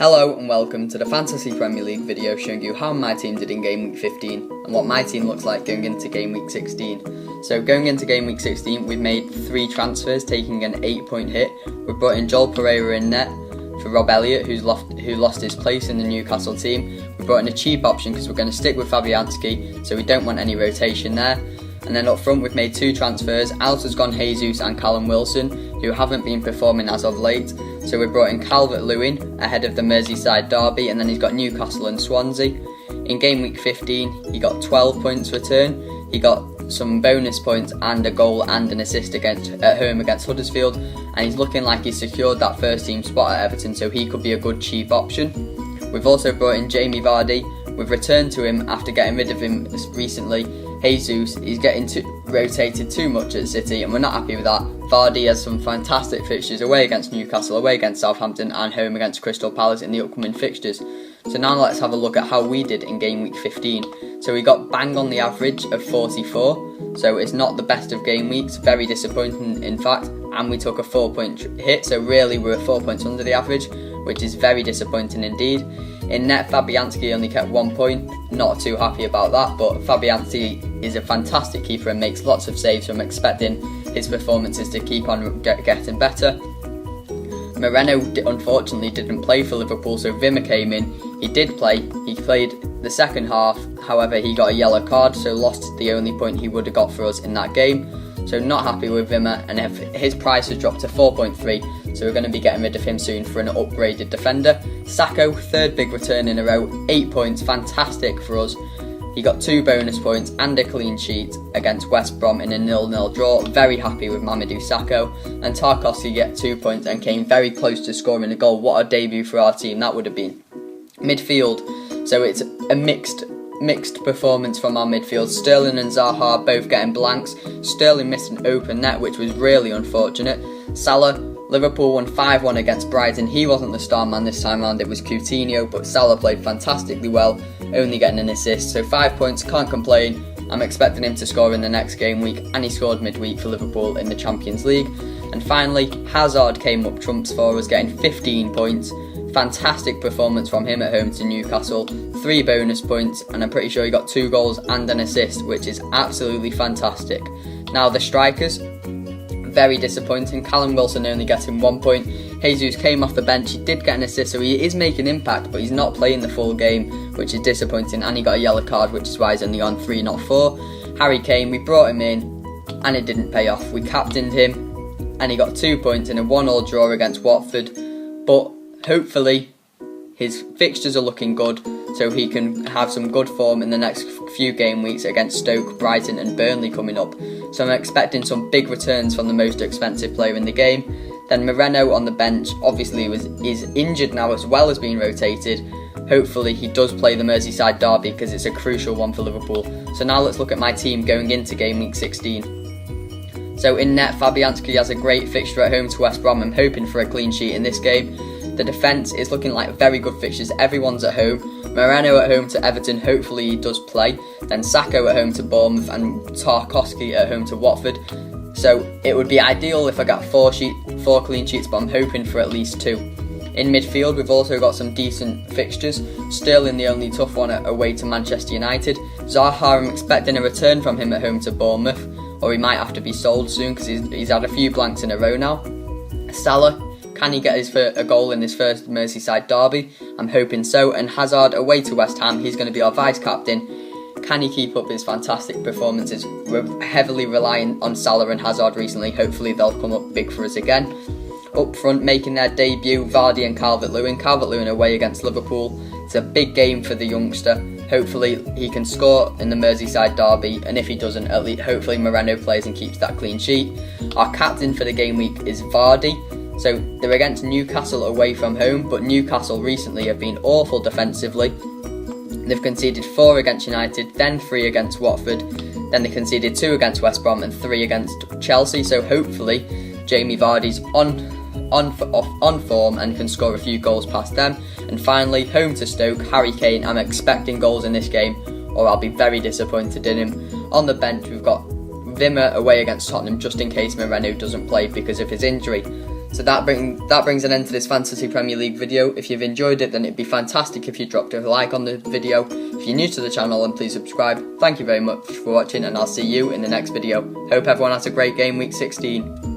Hello and welcome to the Fantasy Premier League video showing you how my team did in Game Week 15 and what my team looks like going into Game Week 16. So going into Game Week 16 we've made 3 transfers taking an 8-point hit. We've brought in Joel Pereira in net for Rob Elliott who lost his place in the Newcastle team. We brought in a cheap option because we're going to stick with Fabianski, so we don't want any rotation there. And then up front we've made 2 transfers. Out has gone Jesus and Callum Wilson, who haven't been performing as of late. So we brought in Calvert-Lewin ahead of the Merseyside derby, and then he's got Newcastle and Swansea. In Game Week 15 he got 12 points return. He got some bonus points and a goal and an assist at home against Huddersfield, and he's looking like he's secured that first team spot at Everton, so he could be a good cheap option. We've also brought in Jamie Vardy. We've returned to him after getting rid of him recently. Jesus is getting rotated too much at City and we're not happy with that. Vardy has some fantastic fixtures away against Newcastle, away against Southampton and home against Crystal Palace in the upcoming fixtures. So now let's have a look at how we did in Game Week 15. So we got bang on the average of 44, so it's not the best of game weeks, very disappointing in fact, and we took a 4-point hit, so really we're 4 points under the average, which is very disappointing indeed. In net, Fabianski only kept 1 point, not too happy about that, but Fabianski is a fantastic keeper and makes lots of saves, so I'm expecting his performances to keep on getting better. Moreno unfortunately didn't play for Liverpool, so Wimmer came in. He did play, he played the second half, however he got a yellow card, so lost the only point he would have got for us in that game. So not happy with Wimmer, and his price has dropped to 4.3, so we're going to be getting rid of him soon for an upgraded defender. Sacco, third big return in a row, 8 points, fantastic for us. He got 2 bonus points and a clean sheet against West Brom in a 0-0 draw. Very happy with Mamadou Sakho. And Tarkowski get 2 points and came very close to scoring a goal. What a debut for our team that would have been. Midfield, so it's a mixed performance from our midfield. Sterling and Zaha both getting blanks. Sterling missed an open net, which was really unfortunate. Salah, Liverpool won 5-1 against Brighton. He wasn't the star man this time round, it was Coutinho, but Salah played fantastically well, only getting an assist. So 5 points, can't complain. I'm expecting him to score in the next game week, and he scored midweek for Liverpool in the Champions League. And finally, Hazard came up trumps for us, getting 15 points. Fantastic performance from him at home to Newcastle. 3 bonus points, and I'm pretty sure he got 2 goals and an assist, which is absolutely fantastic. Now the strikers, very disappointing. Callum Wilson only getting 1 point. Jesus came off the bench, he did get an assist, so he is making impact, but he's not playing the full game, which is disappointing, and he got a yellow card, which is why he's only on 3, not 4. Harry Kane, we brought him in, and it didn't pay off. We captained him, and he got 2 points in a 1-1 draw against Watford, but hopefully his fixtures are looking good, so he can have some good form in the next few game weeks against Stoke, Brighton and Burnley coming up. So I'm expecting some big returns from the most expensive player in the game. Then Moreno on the bench, obviously is injured now as well as being rotated. Hopefully he does play the Merseyside derby because it's a crucial one for Liverpool. So now let's look at my team going into Game Week 16. So in net, Fabianski has a great fixture at home to West Brom. I'm hoping for a clean sheet in this game. The defence is looking like very good fixtures. Everyone's at home. Moreno at home to Everton, hopefully he does play. Then Sacco at home to Bournemouth and Tarkowski at home to Watford. So it would be ideal if I got 4 clean sheets, but I'm hoping for at least 2. In midfield, we've also got some decent fixtures. Sterling, the only tough one, away to Manchester United. Zaha, I'm expecting a return from him at home to Bournemouth, or he might have to be sold soon because he's had a few blanks in a row now. Salah, can he get a goal in his first Merseyside derby? I'm hoping so. And Hazard away to West Ham, he's going to be our vice captain. Can he keep up his fantastic performances? We're heavily relying on Salah and Hazard recently. Hopefully they'll come up big for us again. Up front, making their debut, Vardy and Calvert-Lewin. Calvert-Lewin away against Liverpool. It's a big game for the youngster. Hopefully he can score in the Merseyside derby, and if he doesn't, at least hopefully Moreno plays and keeps that clean sheet. Our captain for the game week is Vardy. So they're against Newcastle away from home, but Newcastle recently have been awful defensively. They've conceded 4 against United, then 3 against Watford, then they conceded 2 against West Brom and 3 against Chelsea. So hopefully Jamie Vardy's on form and can score a few goals past them. And finally, home to Stoke, Harry Kane. I'm expecting goals in this game, or I'll be very disappointed in him. On the bench, we've got Wimmer away against Tottenham, just in case Moreno doesn't play because of his injury. So that brings an end to this Fantasy Premier League video. If you've enjoyed it, then it'd be fantastic if you dropped a like on the video. If you're new to the channel, then please subscribe. Thank you very much for watching, and I'll see you in the next video. Hope everyone has a great game week 16.